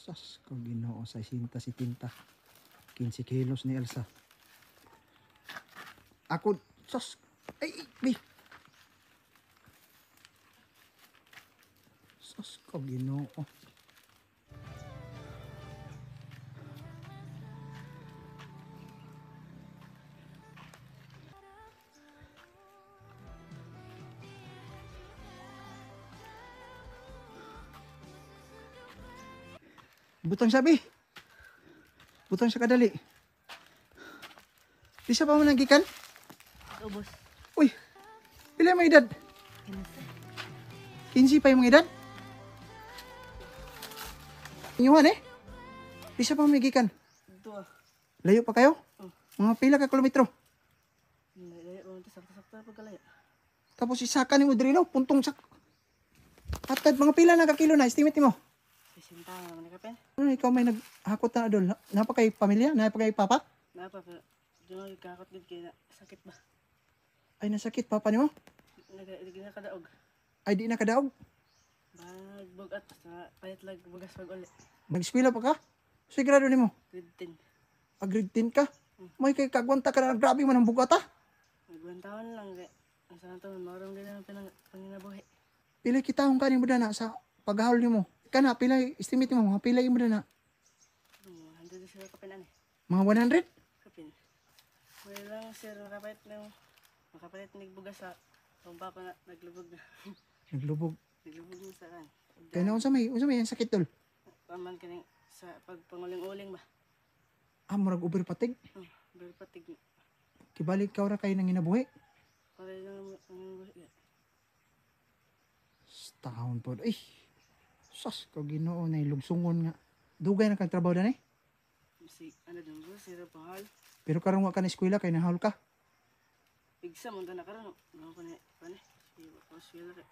Sas ko Ginoo, 60-70. 15 kilos ni Elsa. Ako, sus, ay, bi. Sus ko Ginoo. Butang sabi. Butang sa kadali. Di siya pa mo nagikan? Ubos. Uy, pila yung edad? 15 pa yung edad? Inyuhan eh? Di siya pa mo nagikan? Ito ah. Layo pa kayo? Mga pila ka kilometro? Layo pa ito. Sakta-sakta pagkalaya. Tapos isaka ni mo diri no? Puntong sak. Atad mga pila na kakilo na, estimate mo? 60 naman ka pen. Ano, ikaw may naghakot na adol? Napa kay pamilya? Napa kay papa? Napa pero doon kakot din kaya sakit ba? Ay, nasakit papa ni mo? Nagkadaog. Ay, di na kadaog? Magbugat sa payat lag bugas pag uli. Mag-eskwela pa ka? So, grado ni mo? Grade 10. Grade 10 ka? May kay kagwanta ka na, grabe man ang bugata. Nagbuwan taon lang kaya. Ang sana ito, marong din ang panginabuhi. Pila kitahong ka ni mo na sa paghahol ni mo? Kana, pila, estimate mo, mga pila mo na? 100 sila kapinan eh. Mga 100? Kapin. Wala lang sir, makapalit nagbugas sa pampa pa na naglubog na. Naglubog. Naglubog mo sa kan. Kaya na, unsa may yan sakit tol? Paman ka rin sa pagpanguling-uling ba? Ah, murag overpatig. Very patig. Kibalik ka ora kayo nang inabuhi. Para lang ang buhi. Taon po. Ay, sas ko Ginoo na ilugsungon nga. Dugay na kang trabaho na eh. Si, ano dun bro, si Rapahal. Pero karong wa ka na eskwela kay nahawol ka. Exam, unta na karon. Ano ko na, pane? Si Rapahal ka.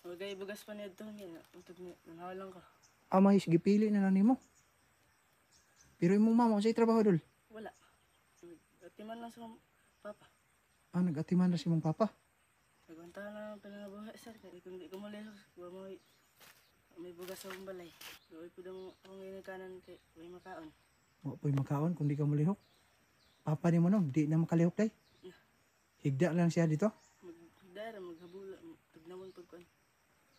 Wagay bugas pa niya doon yan. Untog niya, nanawalang ka. May gipili na lang nimo. Pero imong mama sa trabaho dul. Wala. Atiman lang sa papa. Nag-atiman na si mong papa. Nagwanta na lang pinangabuhi sir. Kaya kung di ko malihos, wala mo may bugas sa balay. Doon po daw akong ginikanan kay may makaon. Wa po'y makaon kung di ka malihok. Papa ni mo no, di na makalihok day. Higda lang siya dito. Magdara, maghabula, tugnawon pagkuan.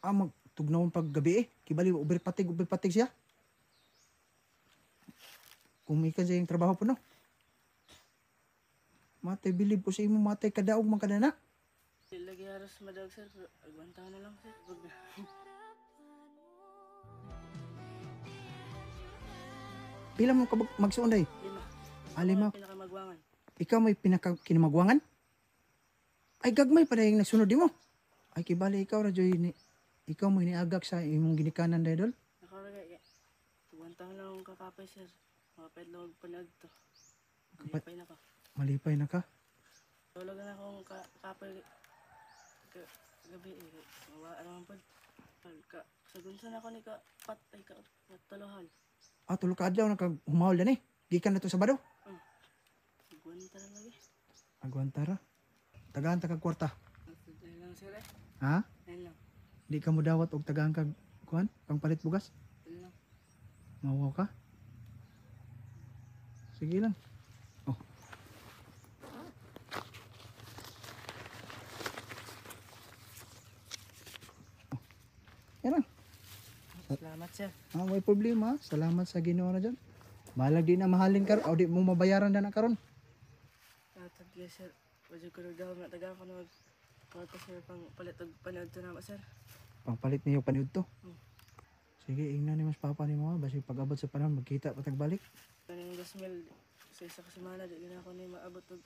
Magtugnawon pag gabi eh. Kibali, uberpatig siya. Kumikan siya yung trabaho po no. Matay bilib ko sa imo, matay kadaog man kadana. Lagi harus madawag sir, pero agwanta na lang sir. Pila mo ka magsuon day? 5. 5. Pinakamagwangan. Ikaw may kinamagwangan? Ay gagmay pa dahil nagsunod di mo. Ay kibali ikaw radyo ni. Ikaw mo iniagak sa imong ginikanan day dol. Nakaragay kaya. Agwanta na lang akong kakapay sir. Makapait lang panag to. Malipay na ka. Malipay na ka. Tulog na akong kakapay gabi eh. Mawaan naman po. Sagunsan ako ni ka patay ka talohal. Tulo ka adlaw nagahumawol dan eh. Gikan na to sa bado. Agwanta na lagi. Agwantara. Tagaan ta kag kwarta. Dahil lang sir eh. Ha? Dahil lang. Di ka mo dawat og tagaan kag kuan pangpalit bugas. Dahil lang. Mawaw ka. Sige lang. Yan lang. Salamat sir. May problema. Salamat sa Ginoo na dyan. Malag di na mahalin ka. O di mo mabayaran na karon. Yes sir. Wajud ko daw nga taga ko na kwarta sir pang palit og panood to na sir. Pangpalit niyo paniud to. Sige, ingnan ni mas papa ni mo. Basi pag-abot sa panahon, magkita pa tagbalik. Kaning gasmil sa isa ka semana di na ako ni maabot og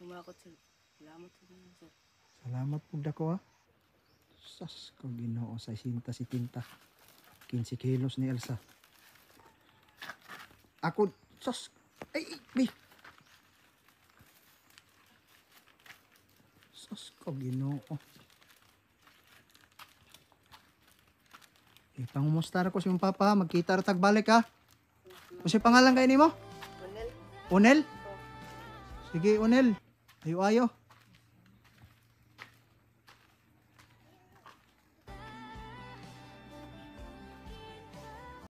umakot sir. Salamat sir. Salamat pug dako ha. Sas ko Ginoo, 60-70. 15 kilos ni Elsa. Ako, sus. Ay, bi. Sus ko Ginoo. Pangumusta ko si mong papa. Magkita ra tagbalik ha. Kasi pangalan kayo ni mo? Unel. Unel? Sige, Unel. Ayo-ayo.